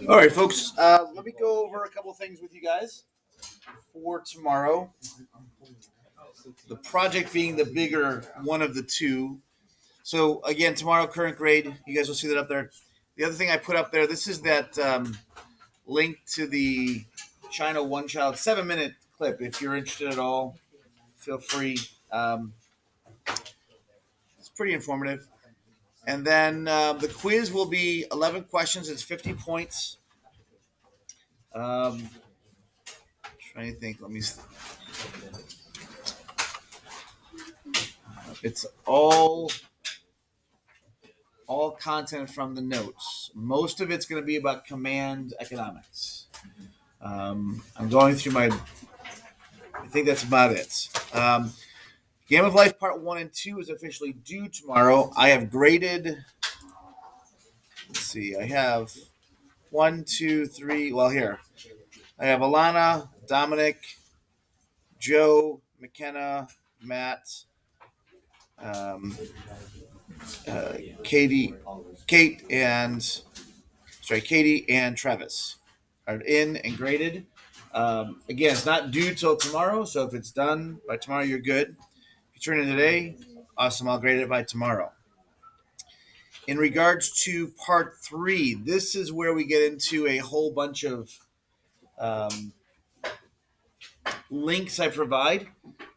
All right, folks. Let me go over a couple things with you guys for tomorrow. The project being the bigger one of the two. So again, tomorrow, current grade. You guys will see that up there. The other thing I put up there, this is that link to the China One Child 7-minute clip. If you're interested at all, feel free. It's pretty informative. And then the quiz will be 11 questions. It's 50 points. Trying to think. Let me. It's all content from the notes. Most of it's going to be about command economics. I'm going through my. I think that's about it. Game of Life Part 1 and 2 is officially due tomorrow. I have graded. Let's see. I have 1, 2, 3. Well, here. I have Alana, Dominic, Joe, McKenna, Matt, Katie and Travis are in and graded. Again, it's not due till tomorrow, so if it's done by tomorrow, you're good. If you turn it today, awesome. I'll grade it by tomorrow. In regards to part 3, this is where we get into a whole bunch of links I provide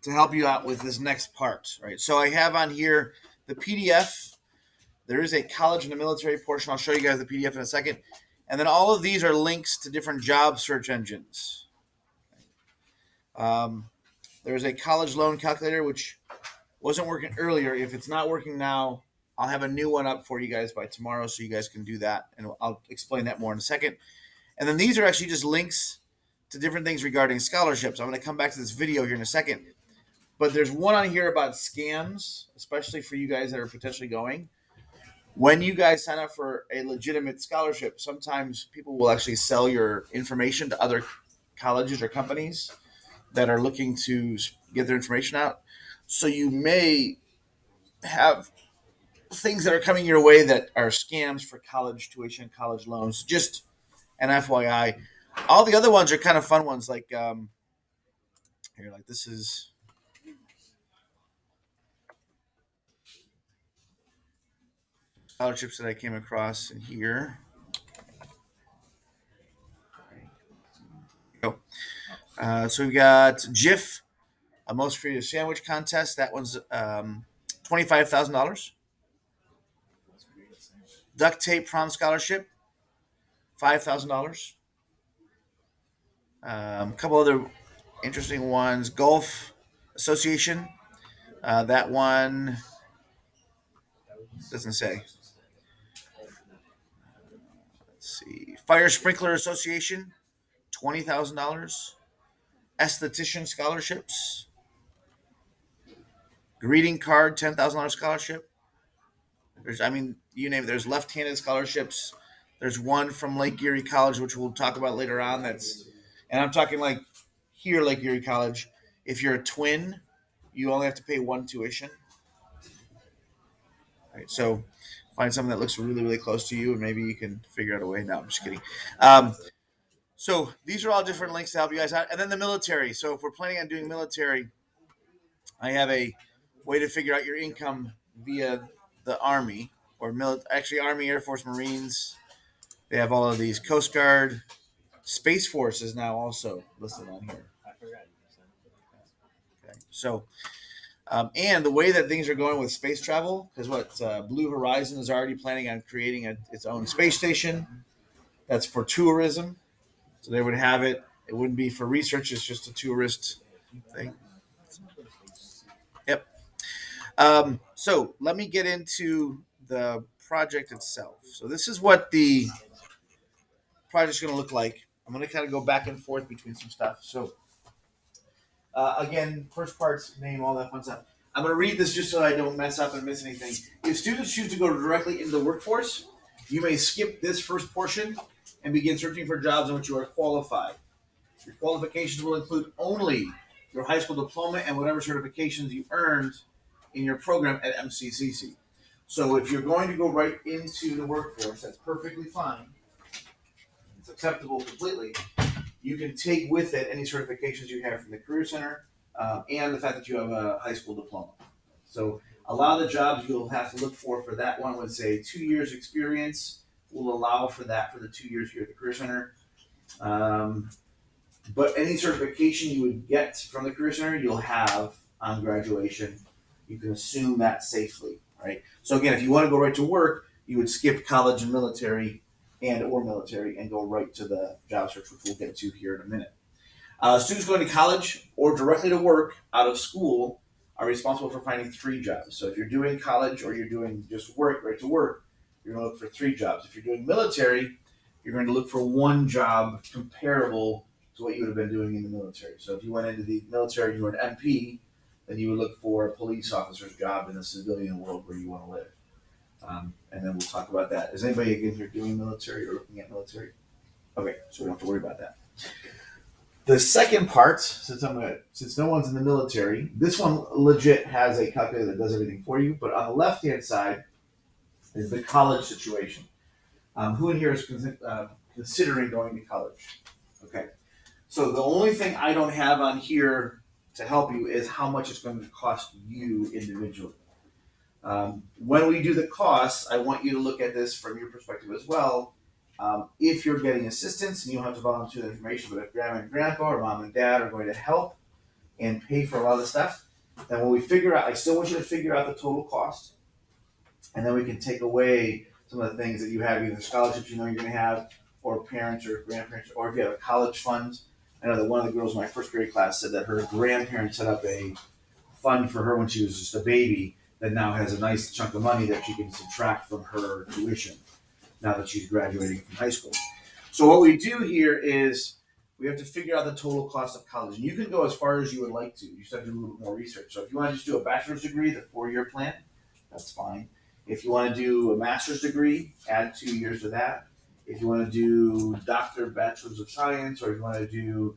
to help you out with this next part. Right. So I have on here the PDF. There is a college and a military portion. I'll show you guys the PDF in a second. And then all of these are links to different job search engines. There's a college loan calculator, which wasn't working earlier. If it's not working now, I'll have a new one up for you guys by tomorrow so you guys can do that. And I'll explain that more in a second. And then these are actually just links to different things regarding scholarships. I'm going to come back to this video here in a second. But there's one on here about scams, especially for you guys that are potentially going. When you guys sign up for a legitimate scholarship, sometimes people will actually sell your information to other colleges or companies that are looking to get their information out. So you may have things that are coming your way that are scams for college tuition, college loans. Just an FYI. All the other ones are kind of fun ones, like here, like this is scholarships that I came across in here. So we've got JIF, a most creative sandwich contest. That one's $25,000. Duct tape prom scholarship, $5,000. A couple other interesting ones. Golf Association. That one doesn't say. Let's see. Fire Sprinkler Association, $20,000. Esthetician scholarships. Greeting card, $10,000 scholarship. You name it. There's left-handed scholarships. There's one from Lake Erie College, which we'll talk about later on. And I'm talking like here, Lake Erie College. If you're a twin, you only have to pay one tuition. All right, so find something that looks really, really close to you, and maybe you can figure out a way. No, I'm just kidding. So these are all different links to help you guys out. And then the military. So if we're planning on doing military, I have a way to figure out your income via the Army or Army, Air Force, Marines. They have all of these. Coast Guard, Space Force is now also listed on here. Okay. So, and the way that things are going with space travel, because Blue Horizon is already planning on creating its own space station. That's for tourism. So they would have it. It wouldn't be for research. It's just a tourist thing. Yep. So let me get into the project itself. So this is what the project's going to look like. I'm going to kind of go back and forth between some stuff. So again, first part's name, all that fun stuff. I'm going to read this just so I don't mess up and miss anything. If students choose to go directly into the workforce, you may skip this first portion and begin searching for jobs in which you are qualified. Your qualifications will include only your high school diploma and whatever certifications you earned in your program at MCCC. So if you're going to go right into the workforce, that's perfectly fine. It's acceptable completely. You can take with it any certifications you have from the Career Center and the fact that you have a high school diploma. So a lot of the jobs you'll have to look for that one would say 2 years experience will allow for that for the 2 years here at the Career Center. But any certification you would get from the Career Center, you'll have on graduation. You can assume that safely, right? So again, if you want to go right to work, you would skip college and military or military and go right to the job search, which we'll get to here in a minute. Students going to college or directly to work out of school are responsible for finding 3 jobs. So if you're doing college or you're doing just work, right to work, you're going to look for 3 jobs. If you're doing military, you're going to look for 1 job comparable to what you would have been doing in the military. So if you went into the military and you were an MP, then you would look for a police officer's job in the civilian world where you want to live. And then we'll talk about that. Is anybody again here doing military or looking at military? Okay, so we don't have to worry about that. The second part, since no one's in the military, this one legit has a calculator that does everything for you. But on the left-hand side is the college situation. Who in here is considering going to college? Okay. So the only thing I don't have on here to help you is how much it's going to cost you individually. When we do the costs, I want you to look at this from your perspective as well. If you're getting assistance and you don't have to volunteer the information, but if grandma and grandpa or mom and dad are going to help and pay for a lot of the stuff, then when we figure out, I still want you to figure out the total cost, and then we can take away some of the things that you have, either scholarships you know you're going to have, or parents or grandparents, or if you have a college fund. I know that one of the girls in my first grade class said that her grandparents set up a fund for her when she was just a baby that now has a nice chunk of money that she can subtract from her tuition now that she's graduating from high school. So what we do here is we have to figure out the total cost of college. And you can go as far as you would like to. You just have to do a little bit more research. So if you want to just do a bachelor's degree, the 4-year plan, that's fine. If you want to do a master's degree, add 2 years to that. If you want to do doctor, bachelor's of science, or if you want to do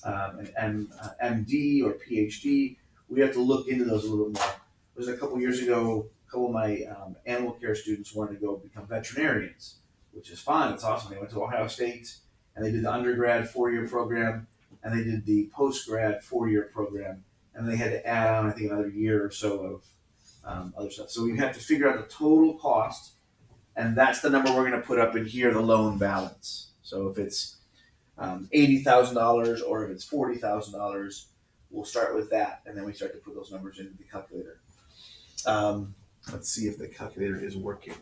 an MD or PhD, we have to look into those a little bit more. It was a couple years ago, a couple of my animal care students wanted to go become veterinarians, which is fun. It's awesome. They went to Ohio State and they did the undergrad 4-year program and they did the post-grad 4-year program. And they had to add on, I think, another year or so of other stuff. So we have to figure out the total cost, and that's the number we're going to put up in here, the loan balance. So if it's $80,000 or if it's $40,000, we'll start with that, and then we start to put those numbers into the calculator. Let's see if the calculator is working.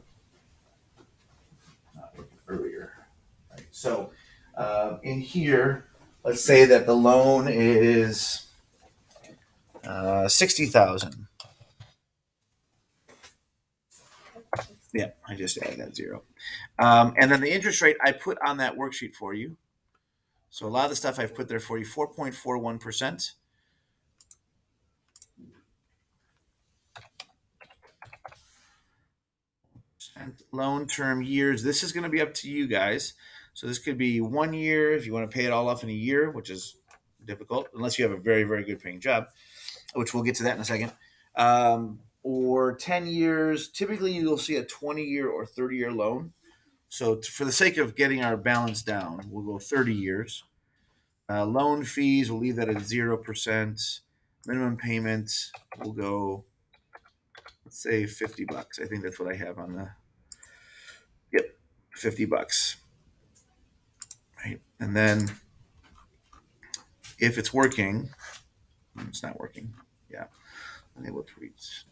Not working earlier. Right. So in here, let's say that the loan is $60,000. Yeah, I just added that 0. And then the interest rate I put on that worksheet for you. So a lot of the stuff I've put there for you, 4.41%. Loan term years. This is going to be up to you guys. So this could be 1 year if you want to pay it all off in a year, which is difficult unless you have a very, very good paying job, which we'll get to that in a second. Or 10 years. Typically, you'll see a 20-year or 30-year loan. So for the sake of getting our balance down, we'll go 30 years. Loan fees, we'll leave that at 0%. Minimum payment, we'll go, let's say $50. I think that's what I have on the, yep, $50. Right. And then if it's working, it's not working. Yeah. Unable to reach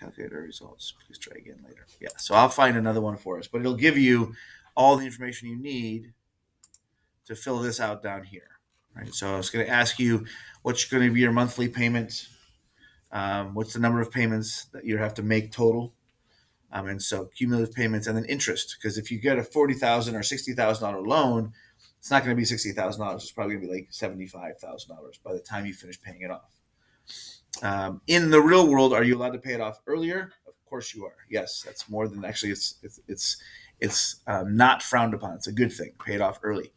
calculator results. Please try again later. Yeah. So I'll find another one for us, but it'll give you all the information you need to fill this out down here. Right. So I was going to ask you what's going to be your monthly payment. What's the number of payments that you have to make total? And so cumulative payments and then interest. Because if you get a $40,000 or $60,000 loan, it's not going to be $60,000. It's probably going to be like $75,000 by the time you finish paying it off. In the real world, are you allowed to pay it off earlier? Of course you are. Yes, that's more than actually. It's not frowned upon. It's a good thing. Pay it off early.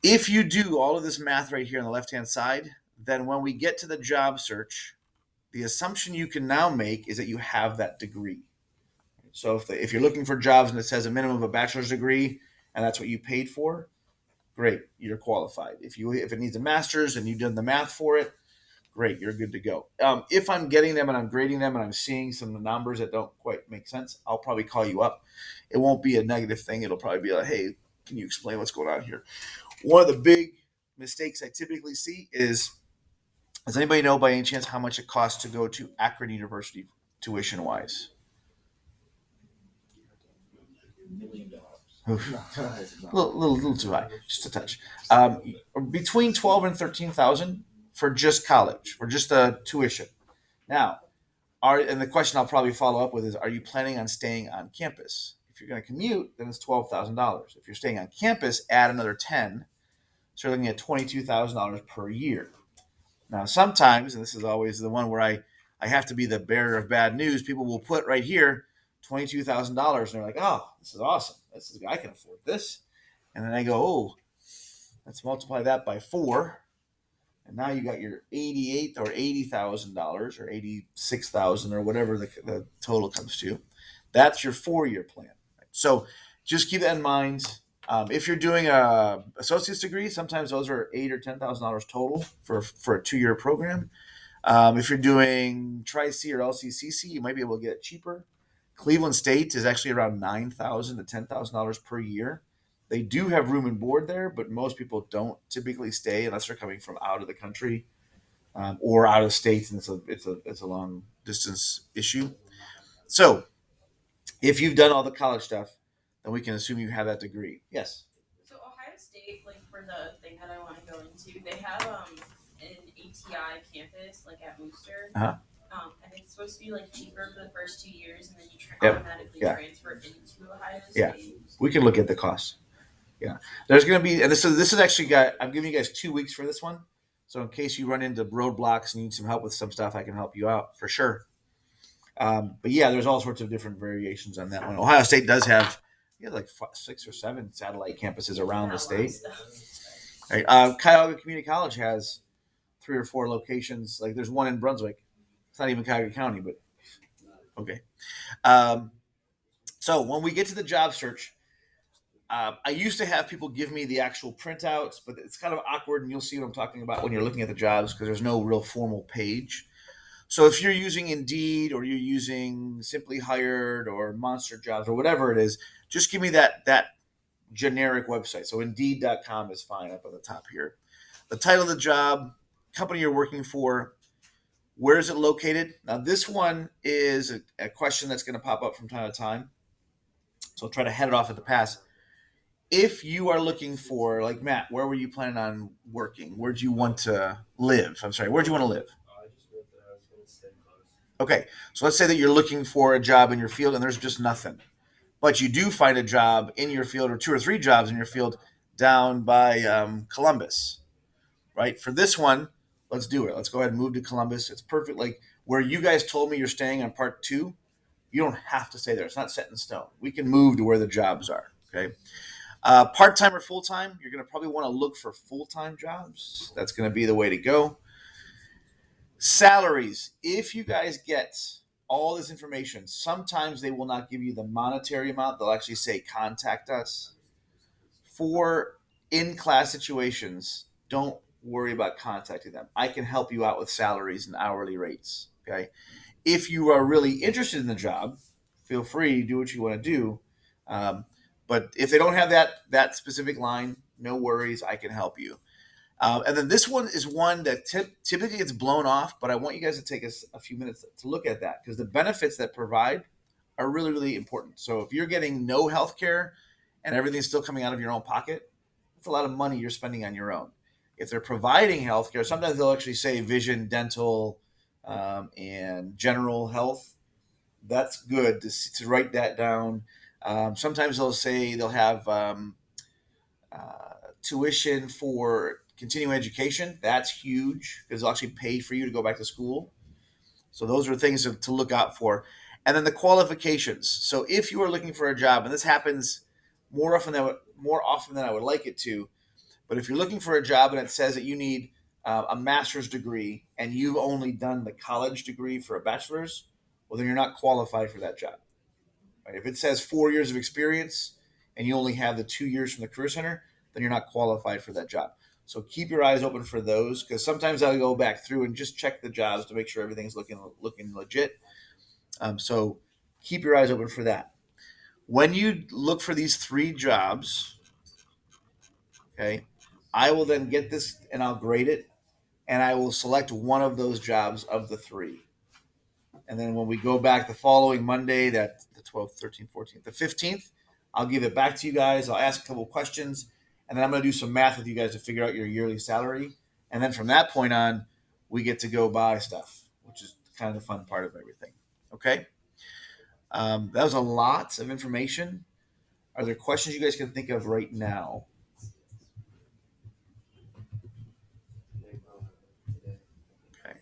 If you do all of this math right here on the left-hand side, then when we get to the job search, the assumption you can now make is that you have that degree. So if you're looking for jobs and it says a minimum of a bachelor's degree and that's what you paid for, great, you're qualified. If it needs a master's and you've done the math for it, great, you're good to go. If I'm getting them and I'm grading them and I'm seeing some numbers that don't quite make sense, I'll probably call you up. It won't be a negative thing. It'll probably be like, hey, can you explain what's going on here? One of the big mistakes I typically see is, does anybody know by any chance how much it costs to go to Akron University tuition wise? A little too high, just a touch. Between 12 and 13,000 for just college, for just the tuition. Now, and the question I'll probably follow up with is, are you planning on staying on campus? If you're going to commute, then it's $12,000. If you're staying on campus, add another 10. So you're looking at $22,000 per year. Now, sometimes, and this is always the one where I have to be the bearer of bad news, people will put right here $22,000, and they're like, "Oh, this is awesome. I can afford this." And then I go, "Oh, let's multiply that by 4, and now you got your $88,000 or $80,000 or $86,000 or whatever the total comes to. That's your 4-year plan. So just keep that in mind. If you're doing a associate's degree, sometimes those are $8,000 or $10,000 total for a 2-year program. If you're doing Tri-C or LCCC, you might be able to get it cheaper. Cleveland State is actually around $9,000 to $10,000 per year. They do have room and board there, but most people don't typically stay unless they're coming from out of the country or out of state, and it's a long distance issue. So, if you've done all the college stuff, then we can assume you have that degree. Yes. So Ohio State, like for the thing that I want to go into, they have an ATI campus like at Worcester. Uh-huh. And it's supposed to be like cheaper for the first 2 years, and then you automatically Yeah. transfer into Ohio State. Yeah. We can look at the cost. Yeah, there's going to be, and this is actually I'm giving you guys 2 weeks for this one. So in case you run into roadblocks and need some help with some stuff, I can help you out for sure. But yeah, there's all sorts of different variations on that one. Ohio State does have like 6 or 7 satellite campuses around the state. Right. Cuyahoga Community College has 3 or 4 locations. Like there's one in Brunswick. It's not even Cuyahoga County, but okay. So when we get to the job search, I used to have people give me the actual printouts, but it's kind of awkward, and you'll see what I'm talking about when you're looking at the jobs because there's no real formal page. So if you're using Indeed or you're using Simply Hired or Monster Jobs or whatever it is, just give me that generic website. So Indeed.com is fine up on the top here. The title of the job, company you're working for, where is it located? Now this one is a question that's going to pop up from time to time. So I'll try to head it off at the pass. If you are looking for, like Matt, where were you planning on working? Where'd you want to live? I'm sorry, where'd you want to live? I just wrote that I was going to stay close. Okay, so let's say that you're looking for a job in your field and there's just nothing. But you do find a job in your field or 2 or 3 jobs in your field down by Columbus, right? For this one, let's do it. Let's go ahead and move to Columbus. It's perfect. Like where you guys told me you're staying on part 2, you don't have to stay there. It's not set in stone. We can move to where the jobs are, okay? Part-time or full-time, you're going to probably want to look for full-time jobs. That's going to be the way to go. Salaries. If you guys get all this information, sometimes they will not give you the monetary amount. They'll actually say, contact us. For in-class situations, don't worry about contacting them. I can help you out with salaries and hourly rates, okay? If you are really interested in the job, feel free to do what you want to do. But if they don't have that specific line, no worries, I can help you. And then this one is one that typically gets blown off, but I want you guys to take a few minutes to look at that because the benefits that provide are really, really important. So if you're getting no health care and everything's still coming out of your own pocket, that's a lot of money you're spending on your own. If they're providing health care, sometimes they'll actually say vision, dental, and general health. That's good to write that down. Sometimes they'll have tuition for continuing education. That's huge because they'll actually pay for you to go back to school. So those are things to look out for. And then the qualifications. So if you are looking for a job, and this happens more often than I would like it to, but if you're looking for a job and it says that you need a master's degree and you've only done the college degree for a bachelor's, well, then you're not qualified for that job. Right? If it says 4 years of experience and you only have the 2 years from the Career Center, then you're not qualified for that job. So keep your eyes open for those, because sometimes I'll go back through and just check the jobs to make sure everything's looking legit. So keep your eyes open for that. When you look for these 3 jobs, okay, I will then get this and I'll grade it, and I will select one of those jobs of the 3. And then when we go back the following Monday, that the 12th, 13th, 14th, the 15th, I'll give it back to you guys. I'll ask a couple questions, and then I'm going to do some math with you guys to figure out your yearly salary. And then from that point on, we get to go buy stuff, which is kind of the fun part of everything. Okay? That was a lot of information. Are there questions you guys can think of right now? Okay.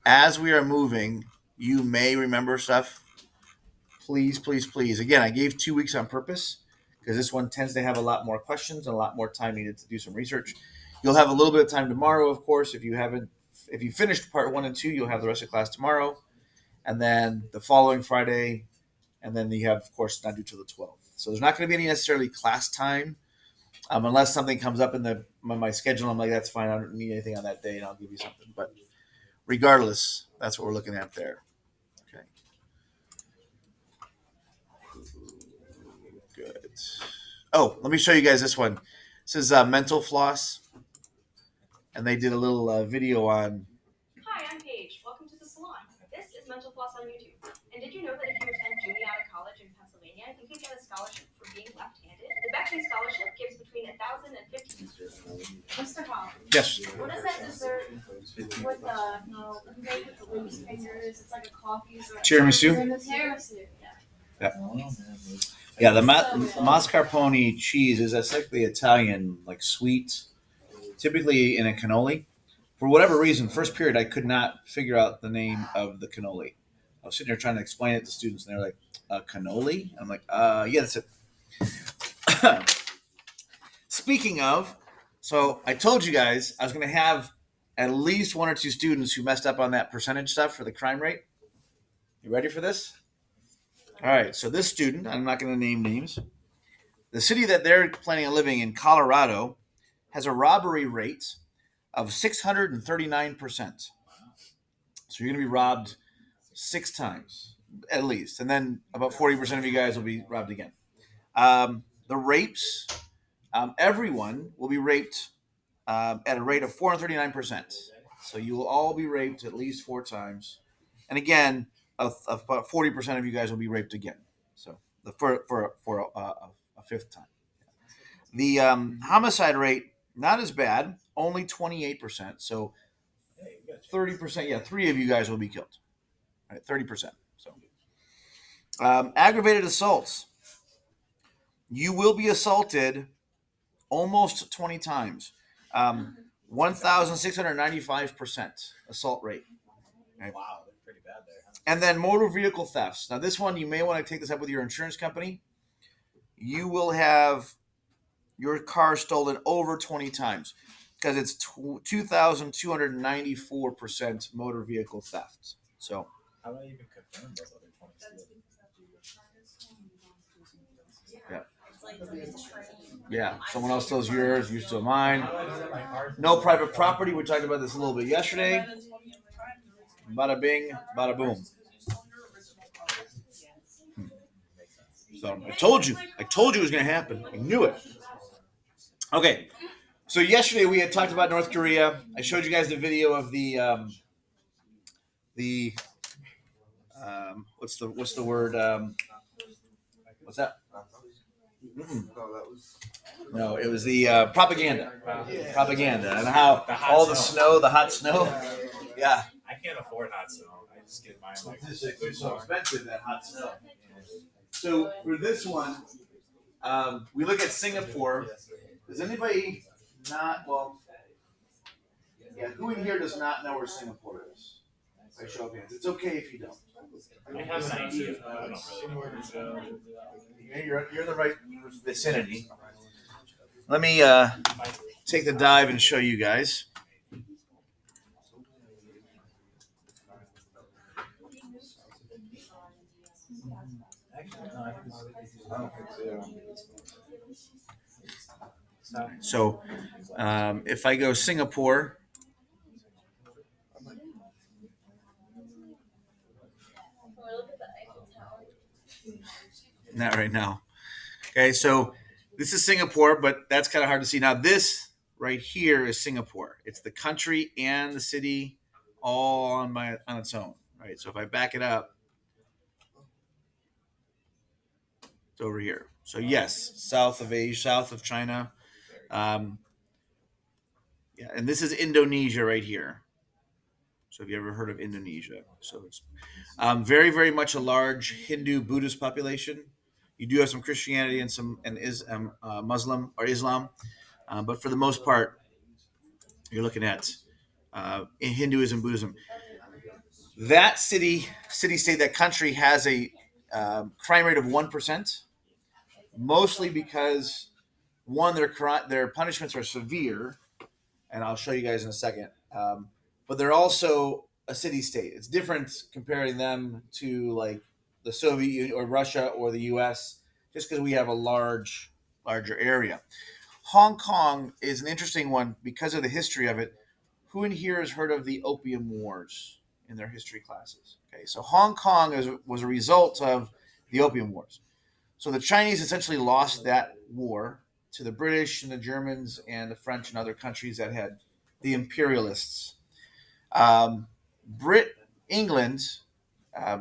As we are moving, you may remember stuff. Please, please, please. Again, I gave 2 weeks on purpose because this one tends to have a lot more questions and a lot more time needed to do some research. You'll have a little bit of time tomorrow, of course. If you finished part 1 and 2, you'll have the rest of class tomorrow, and then the following Friday, and then you have, of course, not due till the 12th. So there's not going to be any necessarily class time unless something comes up in my schedule. I'm like, that's fine. I don't need anything on that day, and I'll give you something. But regardless, that's what we're looking at there. Okay. Good. Oh, let me show you guys this one. This is Mental Floss, and they did a little video on. Hi, I'm Paige. Welcome to the salon. This is Mental Floss on YouTube. And did you know that if you attend Juniata College in Pennsylvania, you can get a scholarship for being left-handed? The Beckley Scholarship gives between $1,000 and $1,500. Mr. Hall, Yes. what is that dessert with the made with the loose fingers? It's like a coffee. Tiramisu? Tiramisu, yeah. Yeah, the mascarpone cheese is essentially Italian, like sweet, typically in a cannoli. For whatever reason, first period, I could not figure out the name of the cannoli. I was sitting there trying to explain it to students, and they're like, cannoli? I'm like, yeah, that's it. Speaking of, so I told you guys I was going to have at least 1 or 2 students who messed up on that percentage stuff for the crime rate. You ready for this? All right, so this student, I'm not going to name names. The city that they're planning on living in, Colorado, has a robbery rate of 639%. So you're going to be robbed 6 times at least, and then about 40% of you guys will be robbed again. The rapes, everyone will be raped at a rate of 439%. So you will all be raped at least 4 times, and again, about 40% of you guys will be raped again. So for a 5th time. The homicide rate, not as bad, only 28%. So 30%, yeah, 3 of you guys will be killed. All right, 30%. So aggravated assaults. You will be assaulted almost 20 times. 1,695% assault rate. Okay. Wow, that's pretty bad there. And then motor vehicle thefts. Now, this one, you may want to take this up with your insurance company. You will have your car stolen over 20 times because it's 2,294% motor vehicle theft. So, how do I even confirm those other 20 yeah, someone else steals yours, you steal mine. No private property. We talked about this a little bit yesterday. Bada bing, bada boom. So I told you it was going to happen. I knew it. Okay, so yesterday we had talked about North Korea. I showed you guys the video of the what's the word? What's that? No, it was the propaganda. Propaganda, and how all the snow, the hot snow. Yeah. I can't afford hot snow. I just get mine like It's so expensive, that hot snow. So for this one, we look at Singapore. Does anybody not? Well, yeah. Who in here does not know where Singapore is? By show of hands. It's okay if you don't. I have an idea. I don't really know. You're in the right vicinity. Let me take the dive and show you guys. So if I go Singapore, not right now. Okay, so this is Singapore, but that's kind of hard to see. Now this right here is Singapore. It's the country and the city all on its own. Right. So if I back it up, it's over here. So yes, south of Asia, south of China. Yeah, and this is Indonesia right here. So have you ever heard of Indonesia? So it's very, very much a large Hindu Buddhist population. You do have some Christianity and some Muslim or Islam, but for the most part, you're looking at in Hinduism, Buddhism. That city-state, that country has a crime rate of 1%, mostly because one, their punishments are severe, and I'll show you guys in a second. But they're also a city-state. It's different comparing them to like the Soviet Union or Russia or the U.S. just because we have a larger area. Hong Kong is an interesting one because of the history of it. Who in here has heard of the Opium Wars in their history classes? Okay, so Hong Kong was a result of the Opium Wars. So the Chinese essentially lost that war to the British and the Germans and the French and other countries that had the imperialists. England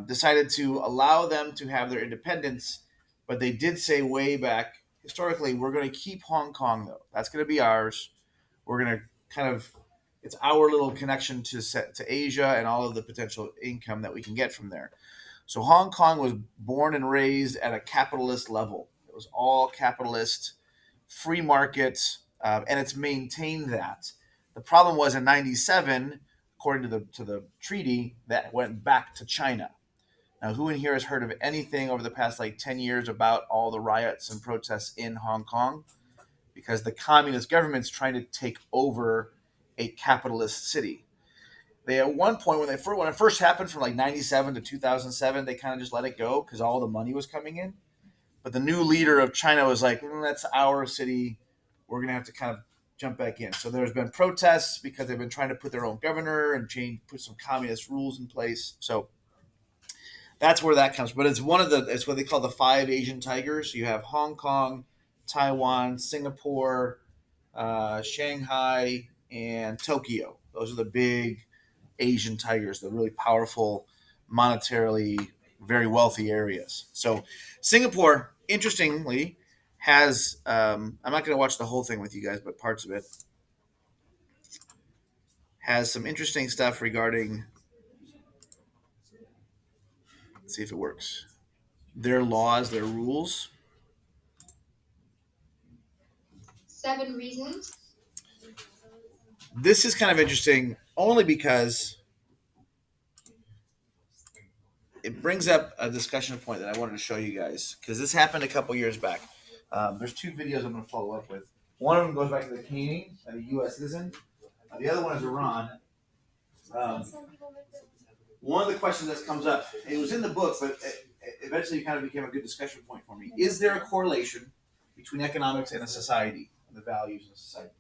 decided to allow them to have their independence, but they did say way back historically, we're going to keep Hong Kong though. That's going to be ours. We're going to it's our little connection to Asia and all of the potential income that we can get from there. So Hong Kong was born and raised at a capitalist level. It was all capitalist, free market, and it's maintained that. The problem was in '97, according to the treaty, that went back to China. Now, who in here has heard of anything over the past 10 years about all the riots and protests in Hong Kong? Because the communist government's trying to take over a capitalist city. They at one point when it first happened from '97 to 2007, they kind of just let it go because all the money was coming in. But the new leader of China was like, that's our city. We're going to have to kind of jump back in. So there's been protests because they've been trying to put their own governor and put some communist rules in place. So that's where that comes. But it's it's what they call the 5 Asian tigers. You have Hong Kong, Taiwan, Singapore, Shanghai, and Tokyo. Those are the big Asian tigers, the really powerful, monetarily very wealthy areas. So Singapore, interestingly, has I'm not going to watch the whole thing with you guys, but parts of it has some interesting stuff regarding, let's see if it works, their laws, their rules. 7 reasons. This is kind of interesting only because it brings up a discussion point that I wanted to show you guys because this happened a couple years back. There's 2 videos I'm going to follow up with. One of them goes back to the caning of a U.S. citizen. The other one is Iran. One of the questions that comes up, it was in the book, but it eventually kind of became a good discussion point for me. Is there a correlation between economics and a society and the values of a society?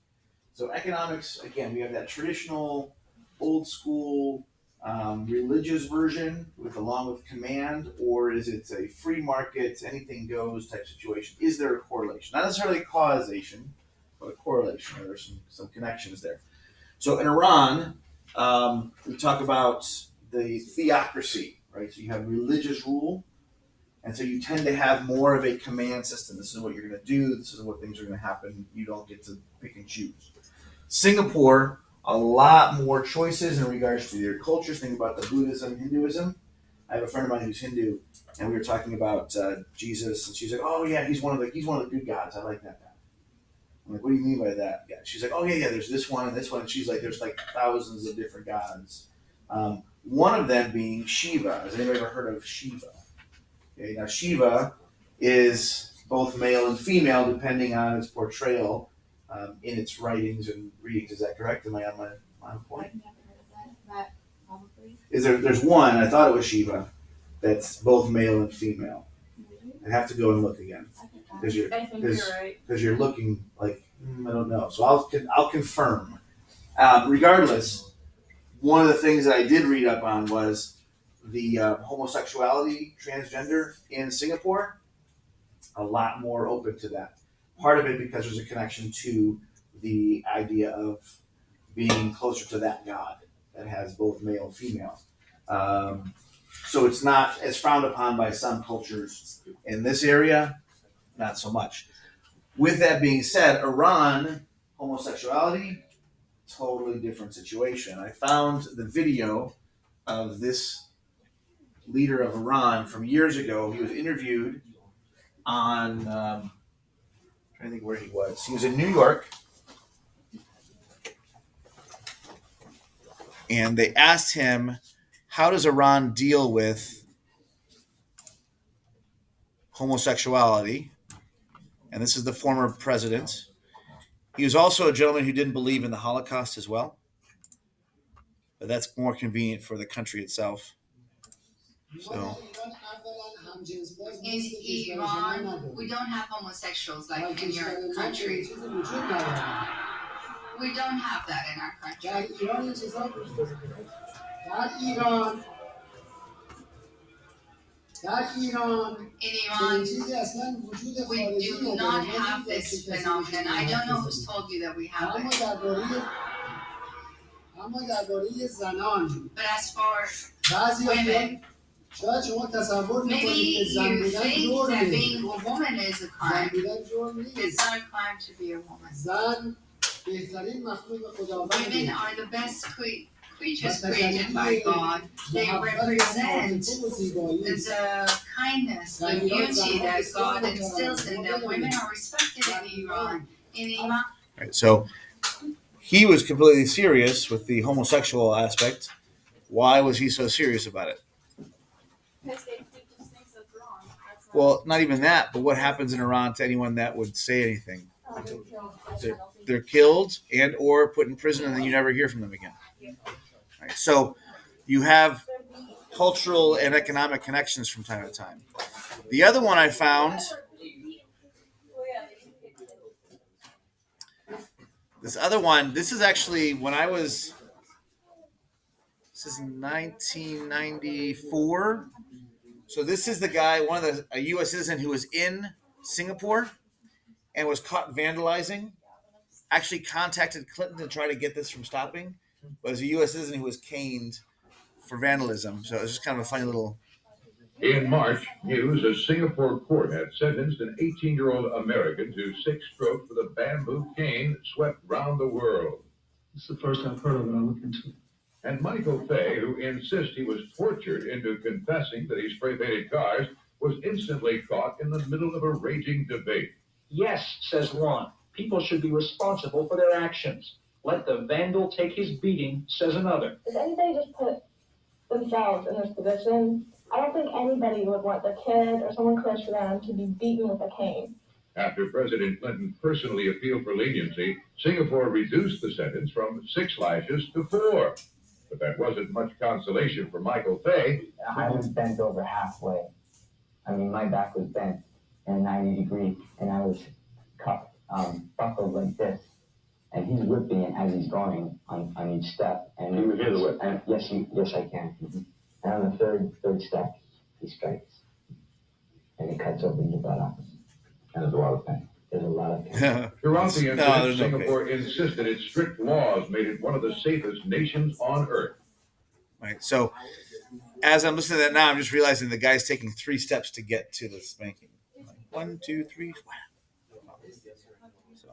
So economics, again, we have that traditional, old school, religious version along with command, or is it a free market, anything goes type situation? Is there a correlation? Not necessarily causation, but a correlation. There's some connections there. So in Iran, we talk about the theocracy, right? So you have religious rule, and so you tend to have more of a command system. This is what you're going to do. This is what things are going to happen. You don't get to pick and choose. Singapore, a lot more choices in regards to their cultures. Think about the Buddhism, Hinduism. I have a friend of mine who's Hindu, and we were talking about Jesus, and she's like, "Oh yeah, he's one of the good gods. I like that guy." I'm like, "What do you mean by that?" Yeah, she's like, "Oh yeah, there's this one and this one." And she's like, "There's thousands of different gods." One of them being Shiva. Has anybody ever heard of Shiva? Okay, now Shiva is both male and female, depending on its portrayal in its writings and readings. Is that correct? Am I on my point? I've never heard of that probably. There's one, I thought it was Shiva, that's both male and female. I'd have to go and look again because you're I think because you're right. because you're looking like I don't know. So I'll confirm. Regardless, one of the things that I did read up on was the homosexuality, transgender in Singapore. A lot more open to that. Part of it because there's a connection to the idea of being closer to that God that has both male and female. So it's not as frowned upon by some cultures in this area, not so much. With that being said, Iran, homosexuality, totally different situation. I found the video of this leader of Iran from years ago. He was interviewed on, I'm trying to think where he was. He was in New York. And they asked him, how does Iran deal with homosexuality? And this is the former president. He was also a gentleman who didn't believe in the Holocaust as well. But that's more convenient for the country itself. So In Iran, we don't have homosexuals like in your country. We don't have that in our country. In Iran, we do not have this phenomenon. I don't know who's told you that we have it. But as for women, maybe you think that being a woman is a crime. It's not a crime to be a woman. Women are the best creatures created by God. They represent the kindness, the beauty that God instills in them. Women are respected in Iran. right, so he was completely serious with the homosexual aspect. Why was he so serious about it? Because they just think that's wrong. That's not- Well, not even that, but what happens in Iran to anyone that would say anything? They're killed and or put in prison, and then you never hear from them again. Right, so you have cultural and economic connections from time to time. The other one I found, this is actually when this is 1994. So this is the guy, a U.S. citizen who was in Singapore and was caught vandalizing. Actually contacted Clinton to try to get this from stopping, but as a U.S. citizen who was caned for vandalism. So it was just kind of a funny little. In March, news a Singapore court had sentenced an 18-year-old American to 6 strokes with a bamboo cane that swept round the world. It's the first I've heard of it. I'll look into it. And Michael Fay, who insists he was tortured into confessing that he spray-painted cars, was instantly caught in the middle of a raging debate. Yes, says one. People should be responsible for their actions. Let the vandal take his beating, says another. Does anybody just put themselves in this position? I don't think anybody would want their kid or someone close to them to be beaten with a cane. After President Clinton personally appealed for leniency, Singapore reduced the sentence from 6 lashes to 4. But that wasn't much consolation for Michael Fay. I was bent over halfway. I mean, my back was bent in 90 degrees, and I was cuffed, buckled like this. And he's whipping it as he's going on each step. And you hear the whip? And yes, I can. Mm-hmm. And on the third step, he strikes, and he cuts open your buttocks. And there's a lot of pain. There's a lot of pain. Throughout the incident, No Singapore insisted its strict laws made it one of the safest nations on earth. Right. So as I'm listening to that now, I'm just realizing the guy's taking 3 steps to get to the spanking. Like, 1, 2, 3. Wow.